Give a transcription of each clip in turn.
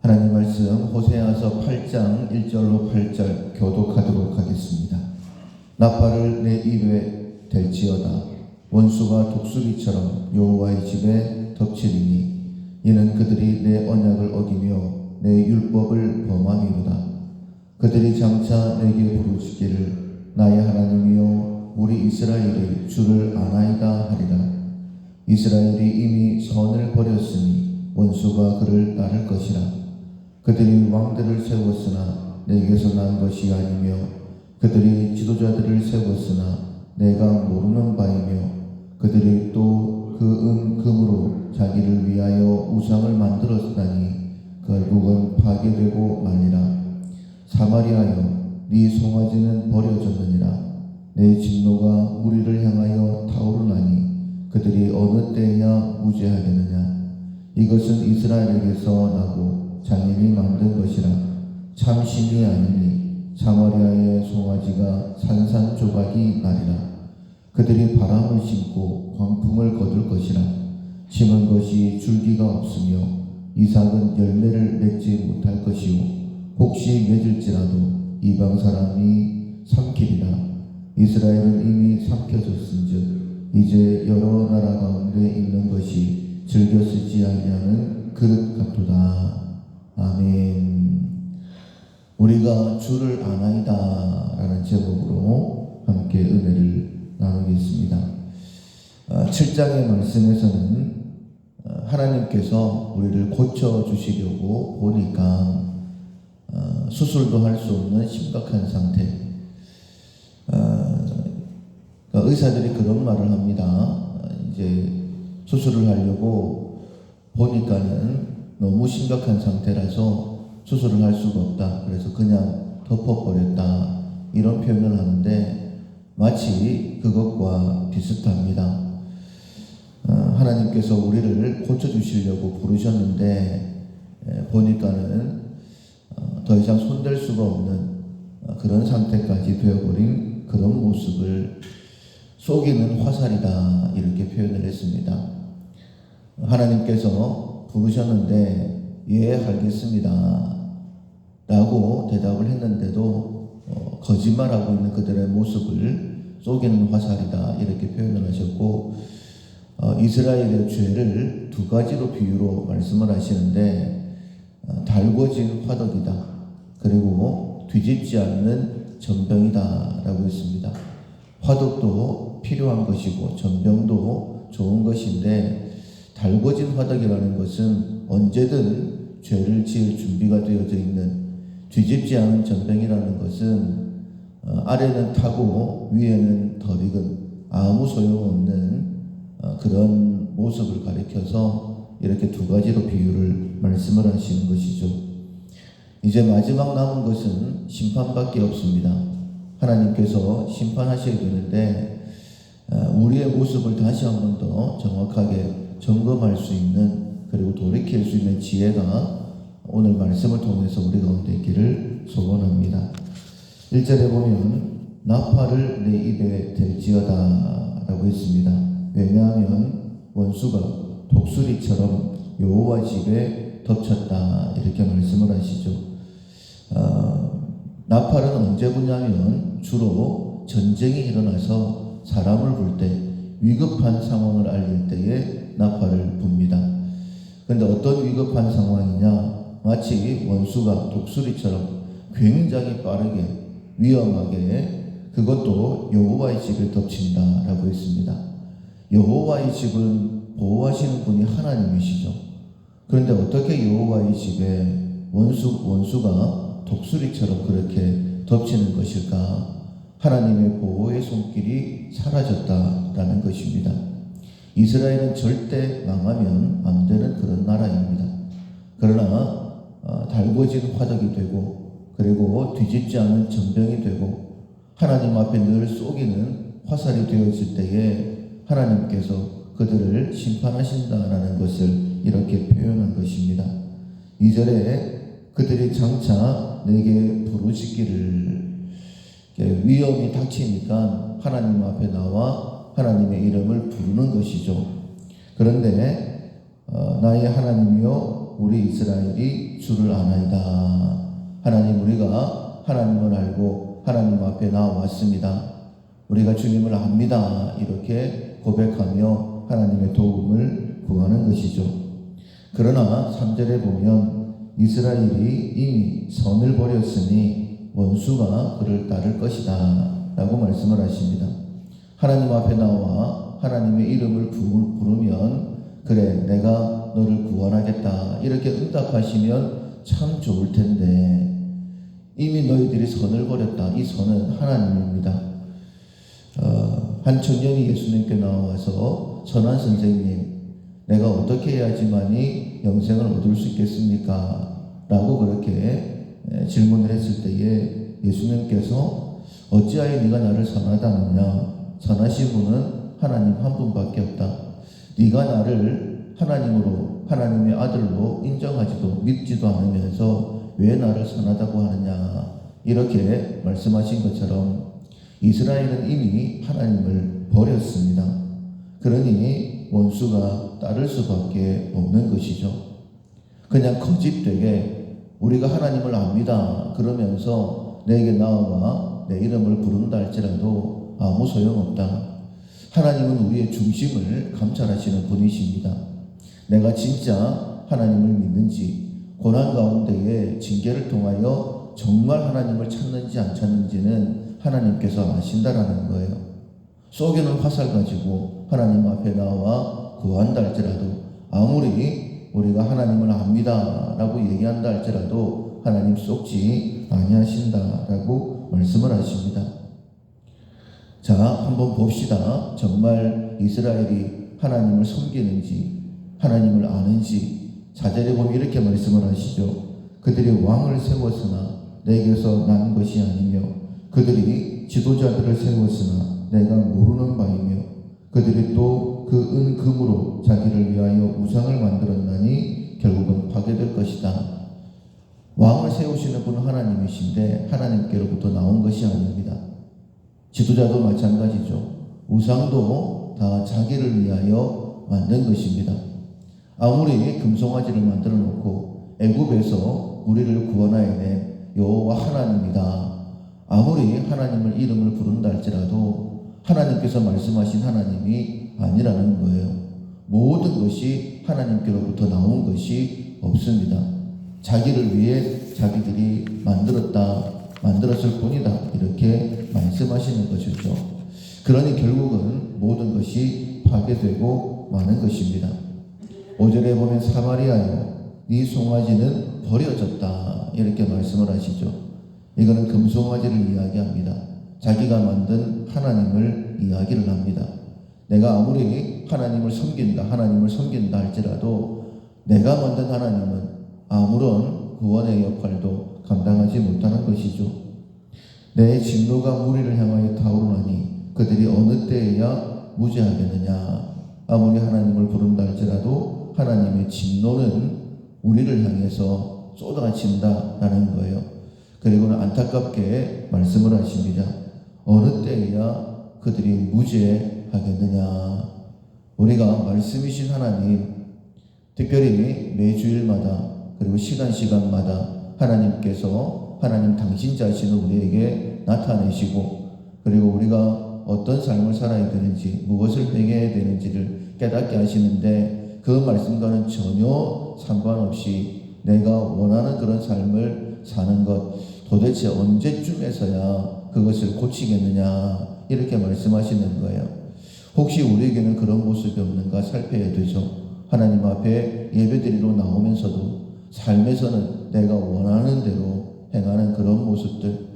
하나님 말씀 호세아서 8장 1절로 8절 교독하도록 하겠습니다. 나팔을 내 입에 댈지어다. 원수가 독수리처럼 여호와의 집에 덮치리니 이는 그들이 내 언약을 어기며 내 율법을 범함이로다. 그들이 장차 내게 부르시기를 나의 하나님이여 우리 이스라엘이 주를 아나이다 하리라. 이스라엘이 이미 선을 버렸으니 원수가 그를 따를 것이라. 그들이 왕들을 세웠으나 내게서 난 것이 아니며 그들이 지도자들을 세웠으나 내가 모르는 바이며 그들이 또 그 금으로 자기를 위하여 우상을 만들었다니 결국은 파괴되고 말리라. 사마리아여 네 송아지는 버려졌느니라. 내 진노가 우리를 향하여 타오르나니 그들이 어느 때에야 무죄하겠느냐. 이것은 이스라엘에게서 나고 장인이 만든 것이라. 참 신이 아니니 사마리아의 송아지가 산산조각이 나리라. 그들이 바람을 심고 광풍을 거둘 것이라. 심은 것이 줄기가 없으며 이삭은 열매를 맺지 못할 것이요 혹시 맺을지라도 이방 사람이 삼키리라. 이스라엘은 이미 삼켜졌은즉 이제 여러 나라 가운데 있는 것이 즐겨 쓰지 아니하는 그릇 같도다. 아멘. 우리가 주를 아나이다 라는 제목으로 함께 은혜를 나누겠습니다. 7장의 말씀에서는 하나님께서 우리를 고쳐주시려고 보니까 수술도 할 수 없는 심각한 상태. 의사들이 그런 말을 합니다. 이제 수술을 하려고 보니까는 너무 심각한 상태라서 수술을 할 수가 없다. 그래서 그냥 덮어버렸다. 이런 표현을 하는데 마치 그것과 비슷합니다. 하나님께서 우리를 고쳐주시려고 부르셨는데 보니까는 더 이상 손댈 수가 없는 그런 상태까지 되어버린 그런 모습을 속이는 화살이다 이렇게 표현을 했습니다. 하나님께서 부르셨는데 예 알겠습니다 라고 대답을 했는데도 거짓말하고 있는 그들의 모습을 속이는 화살이다 이렇게 표현을 하셨고 이스라엘의 죄를 두 가지로 비유로 말씀을 하시는데 달궈진 화덕이다 그리고 뒤집지 않는 전병이다 라고 했습니다. 화덕도 필요한 것이고 전병도 좋은 것인데 달궈진 화덕이라는 것은 언제든 죄를 지을 준비가 되어져 있는, 뒤집지 않은 전병이라는 것은 아래는 타고 위에는 덜 익은 아무 소용없는 그런 모습을 가리켜서 이렇게 두 가지로 비유를 말씀을 하시는 것이죠. 이제 마지막 남은 것은 심판밖에 없습니다. 하나님께서 심판하셔야 되는데 우리의 모습을 다시 한 번 더 정확하게 점검할 수 있는, 그리고 돌이킬 수 있는 지혜가 오늘 말씀을 통해서 우리 가운데 있기를 소원합니다. 1절에 보면 나팔을 내 입에 댈지어다 라고 했습니다. 왜냐하면 원수가 독수리처럼 여호와 집에 덮쳤다 이렇게 말씀을 하시죠. 나팔은 언제 부냐면 주로 전쟁이 일어나서 사람을 부를 때, 위급한 상황을 알릴 때에 나팔을 붑니다. 그런데 어떤 위급한 상황이냐, 마치 원수가 독수리처럼 굉장히 빠르게 위험하게 그것도 여호와의 집에 덮친다 라고 했습니다. 여호와의 집은 보호하시는 분이 하나님이시죠. 그런데 어떻게 여호와의 집에 원수가 독수리처럼 그렇게 덮치는 것일까? 하나님의 보호의 손길이 사라졌다라는 것입니다. 이스라엘은 절대 망하면 안 되는 그런 나라입니다. 그러나 달궈진 화덕이 되고 그리고 뒤집지 않은 전병이 되고 하나님 앞에 늘 쏘기는 화살이 되어질 때에 하나님께서 그들을 심판하신다라는 것을 이렇게 표현한 것입니다. 2절에 그들이 장차 내게 부르시기를, 위험이 닥치니까 하나님 앞에 나와 하나님의 이름을 부르는 것이죠. 그런데 나의 하나님이여 우리 이스라엘이 주를 아나이다. 하나님, 우리가 하나님을 알고 하나님 앞에 나왔습니다. 우리가 주님을 압니다. 이렇게 고백하며 하나님의 도움을 구하는 것이죠. 그러나 3절에 보면 이스라엘이 이미 선을 버렸으니 원수가 그를 따를 것이다 라고 말씀을 하십니다. 하나님 앞에 나와 하나님의 이름을 부르면 그래 내가 너를 구원하겠다 이렇게 응답하시면 참 좋을 텐데 이미 너희들이 선을 버렸다. 이 선은 하나님입니다. 한 청년이 예수님께 나와서 선한 선생님 내가 어떻게 해야지만이 영생을 얻을 수 있겠습니까? 라고 그렇게 질문을 했을 때에 예수님께서 어찌하여 네가 나를 선하다느냐? 선하신 분은 하나님 한 분밖에 없다. 네가 나를 하나님으로 하나님의 아들로 인정하지도 믿지도 않으면서 왜 나를 선하다고 하느냐? 이렇게 말씀하신 것처럼 이스라엘은 이미 하나님을 버렸습니다. 그러니 원수가 따를 수밖에 없는 것이죠. 그냥 거짓되게 우리가 하나님을 압니다. 그러면서 내게 나와 내 이름을 부른다 할지라도 아무 소용없다. 하나님은 우리의 중심을 감찰하시는 분이십니다. 내가 진짜 하나님을 믿는지 고난 가운데에 징계를 통하여 정말 하나님을 찾는지 안 찾는지는 하나님께서 아신다라는 거예요. 속에는 화살 가지고 하나님 앞에 나와 구한다 할지라도 아무리 우리가 하나님을 압니다 라고 얘기한다 할지라도 하나님 속지 아니하신다 라고 말씀을 하십니다. 자, 한번 봅시다. 정말 이스라엘이 하나님을 섬기는지 하나님을 아는지 4절에 보면 이렇게 말씀을 하시죠. 그들이 왕을 세웠으나 내게서 난 것이 아니며 그들이 지도자들을 세웠으나 내가 모르는 바이며 그들이 또 그 은금으로 자기를 위하여 우상을 만들었나니 결국은 파괴될 것이다. 왕을 세우시는 분은 하나님이신데 하나님께로부터 나온 것이 아닙니다. 지도자도 마찬가지죠. 우상도 다 자기를 위하여 만든 것입니다. 아무리 금송아지를 만들어 놓고 애굽에서 우리를 구원하여 낸 여호와 하나님이다. 아무리 하나님을 이름을 부른다 할지라도 하나님께서 말씀하신 하나님이 아니라는 거예요. 모든 것이 하나님께로부터 나온 것이 없습니다. 자기를 위해 자기들이 만들었을 뿐이다. 이렇게 말씀하시는 것이죠. 그러니 결국은 모든 것이 파괴되고 마는 것입니다. 5절에 보면 사마리아여 네 송아지는 버려졌다. 이렇게 말씀을 하시죠. 이거는 금송아지를 이야기합니다. 자기가 만든 하나님을 이야기를 합니다. 내가 아무리 하나님을 섬긴다 할지라도 내가 만든 하나님은 아무런 구원의 역할도 감당하지 못하는 것이죠. 내 진노가 무리를 향하여 타오르나니 그들이 어느 때에야 무죄하겠느냐. 아무리 하나님을 부른다 할지라도 하나님의 진노는 우리를 향해서 쏟아진다라는 거예요. 그리고는 안타깝게 말씀을 하십니다. 어느 때에야 그들이 무죄하겠느냐. 우리가 말씀이신 하나님, 특별히 매주일마다 그리고 시간마다 하나님께서 하나님 당신 자신을 우리에게 나타내시고 그리고 우리가 어떤 삶을 살아야 되는지 무엇을 행해야 되는지를 깨닫게 하시는데 그 말씀과는 전혀 상관없이 내가 원하는 그런 삶을 사는 것 도대체 언제쯤에서야 그것을 고치겠느냐 이렇게 말씀하시는 거예요. 혹시 우리에게는 그런 모습이 없는가 살펴야 되죠. 하나님 앞에 예배드리러 나오면서도 삶에서는 내가 원하는 대로 행하는 그런 모습들,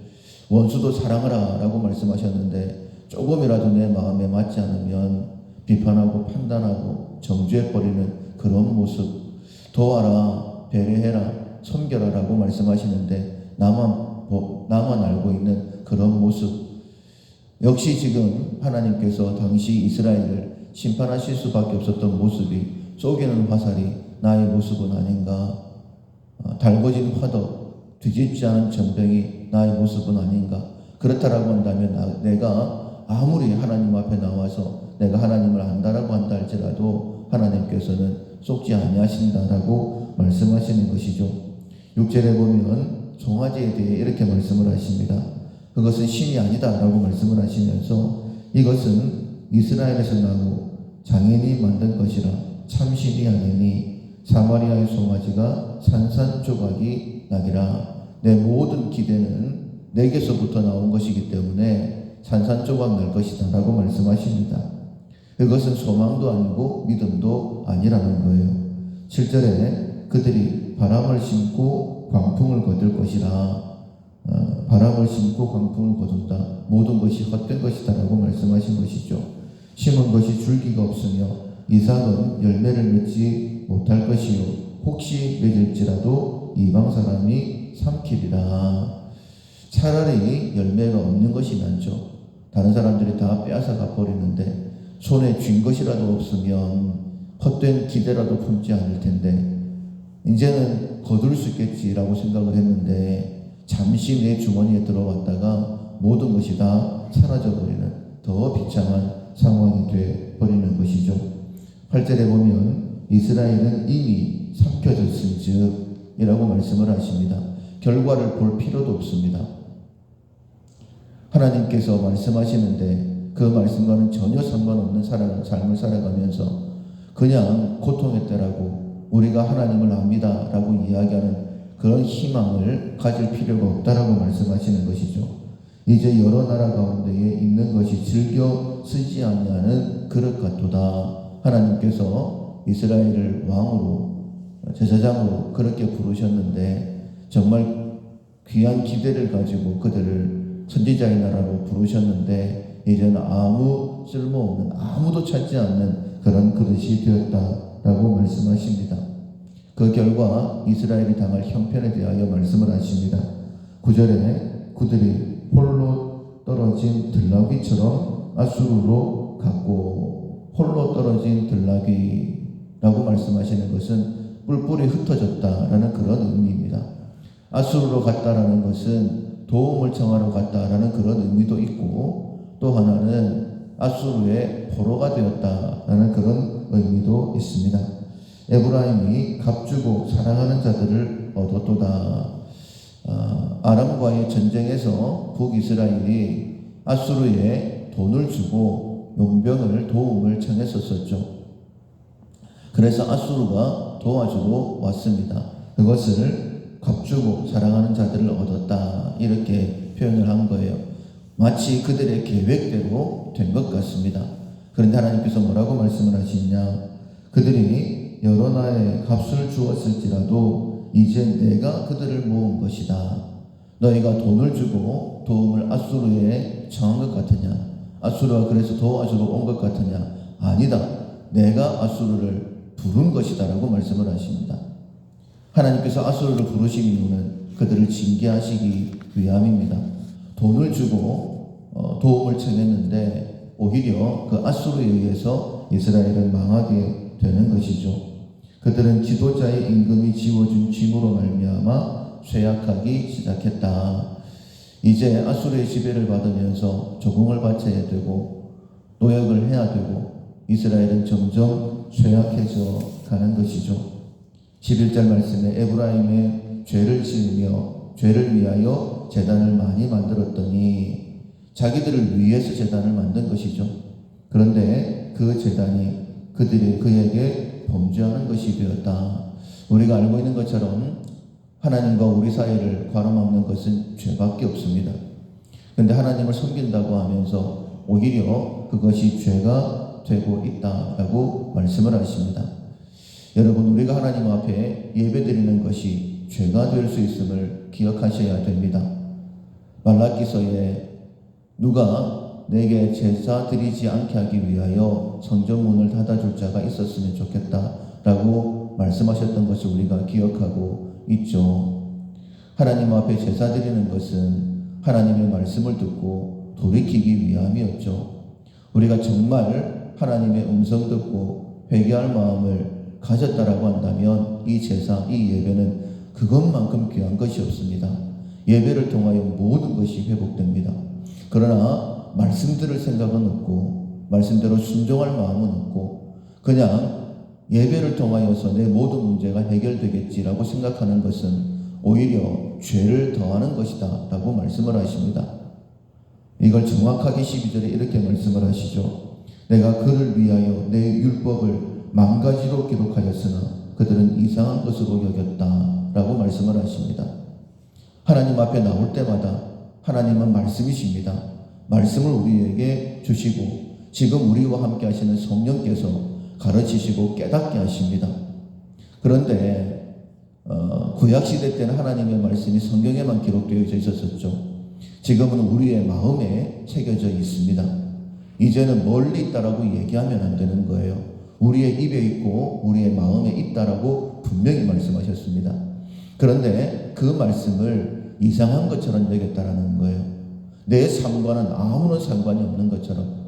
원수도 사랑하라 라고 말씀하셨는데 조금이라도 내 마음에 맞지 않으면 비판하고 판단하고 정죄해버리는 그런 모습, 도와라, 배려해라, 섬겨라 라고 말씀하시는데 나만 알고 있는 그런 모습, 역시 지금 하나님께서 당시 이스라엘을 심판하실 수밖에 없었던 모습이 쏘기는 화살이 나의 모습은 아닌가, 달궈진 화덕, 뒤집지 않은 전병이 나의 모습은 아닌가. 그렇다라고 한다면 내가 아무리 하나님 앞에 나와서 내가 하나님을 안다라고 한다 할지라도 하나님께서는 속지 아니하신다라고 말씀하시는 것이죠. 6절에 보면 송아지에 대해 이렇게 말씀을 하십니다. 그것은 신이 아니다라고 말씀을 하시면서 이것은 이스라엘에서 나고 장인이 만든 것이라 참신이 아니니 사마리아의 송아지가 산산조각이 나기라. 내 모든 기대는 내게서부터 나온 것이기 때문에 산산조각 날 것이다 라고 말씀하십니다. 그것은 소망도 아니고 믿음도 아니라는 거예요. 7절에 그들이 바람을 심고 광풍을 거둘 것이라. 바람을 심고 광풍을 거둔다. 모든 것이 헛된 것이다 라고 말씀하신 것이죠. 심은 것이 줄기가 없으며 이삭은 열매를 맺지 못할 것이요 혹시 맺을지라도 이방 사람이 삼키리라. 차라리 열매가 없는 것이 낫죠. 다른 사람들이 다 빼앗아 가버리는데 손에 쥔 것이라도 없으면 헛된 기대라도 품지 않을 텐데 이제는 거둘 수 있겠지라고 생각을 했는데 잠시 내 주머니에 들어왔다가 모든 것이 다 사라져버리는 더 비참한 상황이 되어버리는 것이죠. 8절에 보면 이스라엘은 이미 삼켜졌은즉 이라고 말씀을 하십니다. 결과를 볼 필요도 없습니다. 하나님께서 말씀하시는데 그 말씀과는 전혀 상관없는 삶을 살아가면서 그냥 고통의 때라고 우리가 하나님을 압니다 라고 이야기하는 그런 희망을 가질 필요가 없다라고 말씀하시는 것이죠. 이제 여러 나라 가운데에 있는 것이 즐겨 쓰지 아니하는 그릇 같도다. 하나님께서 이스라엘을 왕으로 제사장으로 그렇게 부르셨는데 정말 귀한 기대를 가지고 그들을 선지자의 나라로 부르셨는데 이제는 아무 쓸모없는 아무도 찾지 않는 그런 그릇이 되었다라고 말씀하십니다. 그 결과 이스라엘이 당할 형편에 대하여 말씀을 하십니다. 9절에 그들이 홀로 떨어진 들나귀처럼 아수르로 갔고, 홀로 떨어진 들나귀라고 말씀하시는 것은 뿔뿔이 흩어졌다라는 그런 의미입니다. 아수르로 갔다라는 것은 도움을 청하러 갔다라는 그런 의미도 있고, 또 하나는 아수르의 포로가 되었다라는 그런 의미도 있습니다. 에브라임이 값주고 사랑하는 자들을 얻었도다. 아람과의 전쟁에서 북이스라엘이 아수르에 돈을 주고 용병을 도움을 청했었죠. 그래서 아수르가 도와주러 왔습니다. 그것을 값주고 사랑하는 자들을 얻었다, 이렇게 표현을 한 거예요. 마치 그들의 계획대로 된 것 같습니다. 그런데 하나님께서 뭐라고 말씀을 하시냐? 그들이 여러 나라의 값을 주었을지라도 이제 내가 그들을 모은 것이다. 너희가 돈을 주고 도움을 아수르에 청한 것 같으냐? 아수르가 그래서 도와주러 온 것 같으냐? 아니다. 내가 아수르를 부른 것이다 라고 말씀을 하십니다. 하나님께서 아수르를 부르신 이유는 그들을 징계하시기 위함입니다. 돈을 주고 도움을 청했는데 오히려 그 아수르에 의해서 이스라엘은 망하게 되는 것이죠. 그들은 지도자의 임금이 지워준 짐으로 말미암아 쇠약하기 시작했다. 이제 아수르의 지배를 받으면서 적응을 바쳐야 되고 노역을 해야 되고 이스라엘은 점점 쇠약해져 가는 것이죠. 11절 말씀에 에브라임의 죄를 지으며 죄를 위하여 제단을 많이 만들었더니, 자기들을 위해서 제단을 만든 것이죠. 그런데 그 제단이 그에게 범죄하는 것이 되었다. 우리가 알고 있는 것처럼 하나님과 우리 사이를 가로막는 것은 죄밖에 없습니다. 그런데 하나님을 섬긴다고 하면서 오히려 그것이 죄가 되고 있다라고 말씀을 하십니다. 여러분, 우리가 하나님 앞에 예배드리는 것이 죄가 될 수 있음을 기억하셔야 됩니다. 말라기서에 누가 내게 제사 드리지 않게 하기 위하여 성전문을 닫아줄 자가 있었으면 좋겠다라고 말씀하셨던 것을 우리가 기억하고 있죠. 하나님 앞에 제사 드리는 것은 하나님의 말씀을 듣고 돌이키기 위함이었죠. 우리가 정말 하나님의 음성 듣고 회개할 마음을 가졌다라고 한다면 이 제사, 이 예배는 그것만큼 귀한 것이 없습니다. 예배를 통하여 모든 것이 회복됩니다. 그러나 말씀 들을 생각은 없고 말씀대로 순종할 마음은 없고 그냥 예배를 통하여서 내 모든 문제가 해결되겠지라고 생각하는 것은 오히려 죄를 더하는 것이다 라고 말씀을 하십니다. 이걸 정확하게 12절에 이렇게 말씀을 하시죠. 내가 그를 위하여 내 율법을 망가지로 기록하였으나 그들은 이상한 것으로 여겼다 라고 말씀을 하십니다. 하나님 앞에 나올 때마다 하나님은 말씀이십니다. 말씀을 우리에게 주시고 지금 우리와 함께 하시는 성령께서 가르치시고 깨닫게 하십니다. 그런데 구약시대 때는 하나님의 말씀이 성경에만 기록되어 있었었죠. 지금은 우리의 마음에 새겨져 있습니다. 이제는 멀리 있다라고 얘기하면 안 되는 거예요. 우리의 입에 있고 우리의 마음에 있다라고 분명히 말씀하셨습니다. 그런데 그 말씀을 이상한 것처럼 여겼다라는 거예요. 내 삶과는 아무런 상관이 없는 것처럼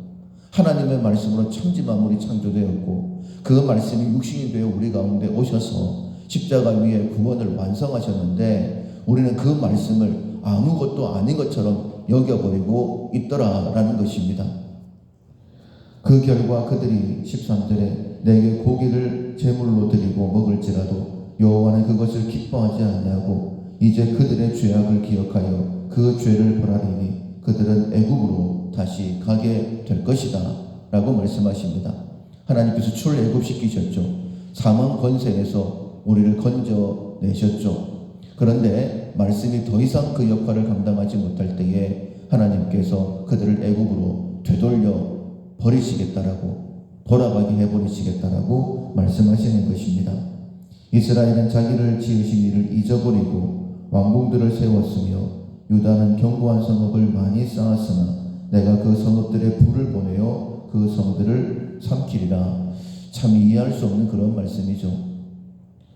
하나님의 말씀으로 천지 만물이 창조되었고 그 말씀이 육신이 되어 우리 가운데 오셔서 십자가 위에 구원을 완성하셨는데 우리는 그 말씀을 아무것도 아닌 것처럼 여겨버리고 있더라라는 것입니다. 그 결과 그들이 13절에 내게 고기를 제물로 드리고 먹을지라도 여호와는 그것을 기뻐하지 아니하고 이제 그들의 죄악을 기억하여 그 죄를 벌하리니 그들은 애굽으로 다시 가게 될 것이다 라고 말씀하십니다. 하나님께서 출애굽시키셨죠. 사망 권세에서 우리를 건져내셨죠. 그런데 말씀이 더 이상 그 역할을 감당하지 못할 때에 하나님께서 그들을 애굽으로 되돌려 버리시겠다라고 돌아가게 해버리시겠다라고 말씀하시는 것입니다. 이스라엘은 자기를 지으신 일을 잊어버리고 왕궁들을 세웠으며 유다는 견고한 성읍을 많이 쌓았으나 내가 그 성읍들에 불을 보내어 그 성들을 삼키리라. 참 이해할 수 없는 그런 말씀이죠.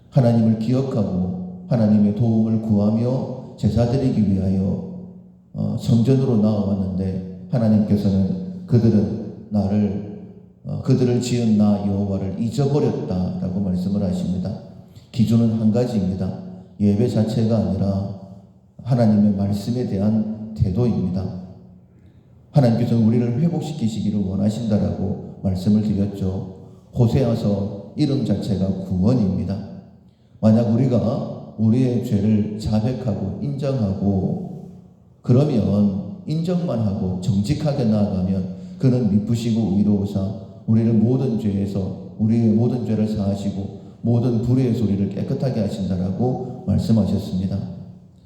하나님을 기억하고 하나님의 도움을 구하며 제사 드리기 위하여 성전으로 나아왔는데 하나님께서는 그들을 지은 나 여호와를 잊어버렸다라고 말씀을 하십니다. 기준은 한 가지입니다. 예배 자체가 아니라 하나님의 말씀에 대한 태도입니다. 하나님께서는 우리를 회복시키시기를 원하신다라고 말씀을 드렸죠. 호세아서 이름 자체가 구원입니다. 만약 우리가 우리의 죄를 자백하고 인정하고 그러면 인정만 하고 정직하게 나아가면 그는 미쁘시고 의로우사 우리를 모든 죄에서 우리의 모든 죄를 사하시고 모든 불의의 소리를 깨끗하게 하신다라고 말씀하셨습니다.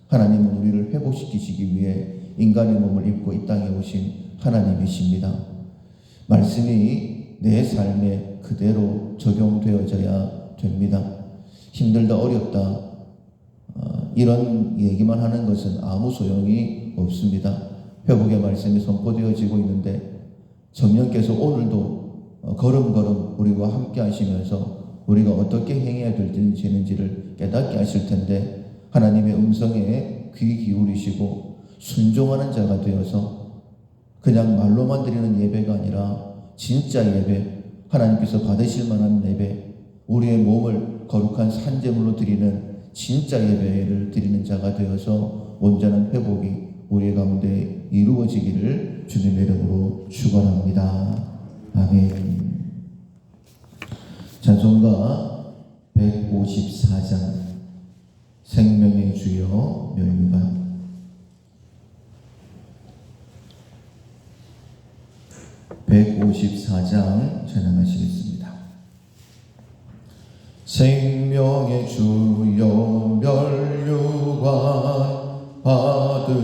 하나님은 우리를 회복시키시기 위해 인간의 몸을 입고 이 땅에 오신 하나님이십니다. 말씀이 내 삶에 그대로 적용되어져야 됩니다. 힘들다 어렵다 이런 얘기만 하는 것은 아무 소용이 없습니다. 회복의 말씀이 선포되어지고 있는데 성령께서 오늘도 걸음걸음 우리와 함께 하시면서 우리가 어떻게 행해야 되는지를 깨닫게 하실 텐데 하나님의 음성에 귀 기울이시고 순종하는 자가 되어서 그냥 말로만 드리는 예배가 아니라 진짜 예배, 하나님께서 받으실 만한 예배, 우리의 몸을 거룩한 산제물로 드리는 진짜 예배를 드리는 자가 되어서 온전한 회복이 우리 가운데 이루어지기를 주님의 이름으로 축원합니다. 아멘. 찬송가 154장 생명의 주여 면류관 154장 찬양하시겠습니다. 생명의 주여 면류관 받으시옵소서.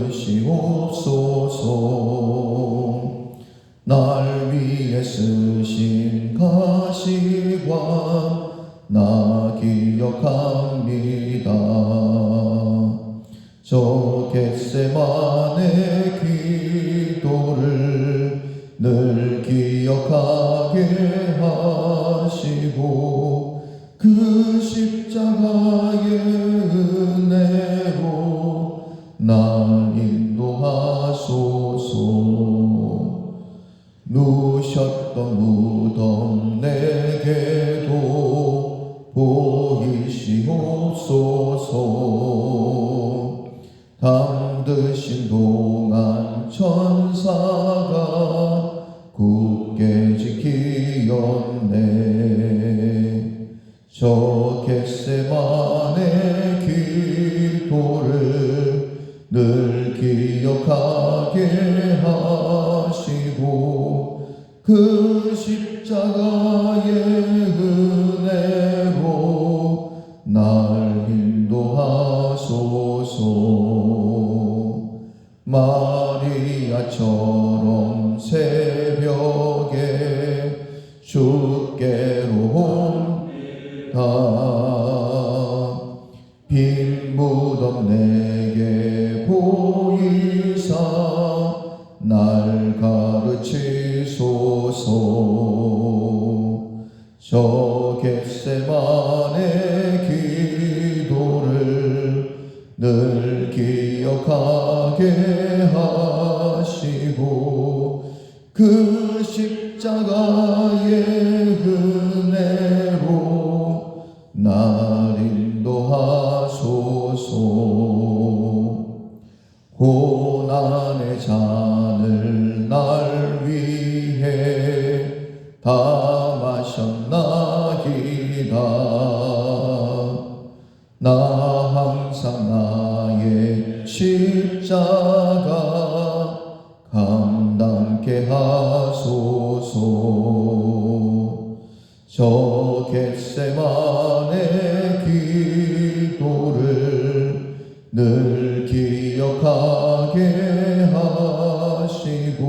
날 위해 쓰신 가시관 나 기억합니다. 저 겟세마네 기도를 늘 기억하게 하시고 그 십자가의 은혜로 날 인도하소서. 누셨던 무덤 내게도 보이시옵소서. 담드신 동안 천사가 굳게 지키었네. 늘 기억하게 하시고 그 십자가의 은혜로 날 인도하소서. 마리아처럼 새벽에 주께로 온다. 빈 무덤 내게 보이사 날 가르치소서. 저 겟세마네 기도를 늘 기억하게 하시고 그 십자가의 은혜로 날 인도하소서. 고난의 잔을 날 위해 다 마셨나이다. 나 항상 나의 십자가 감당케 하소서. 저 겟세마네 기도를 늘 기억하게 하시고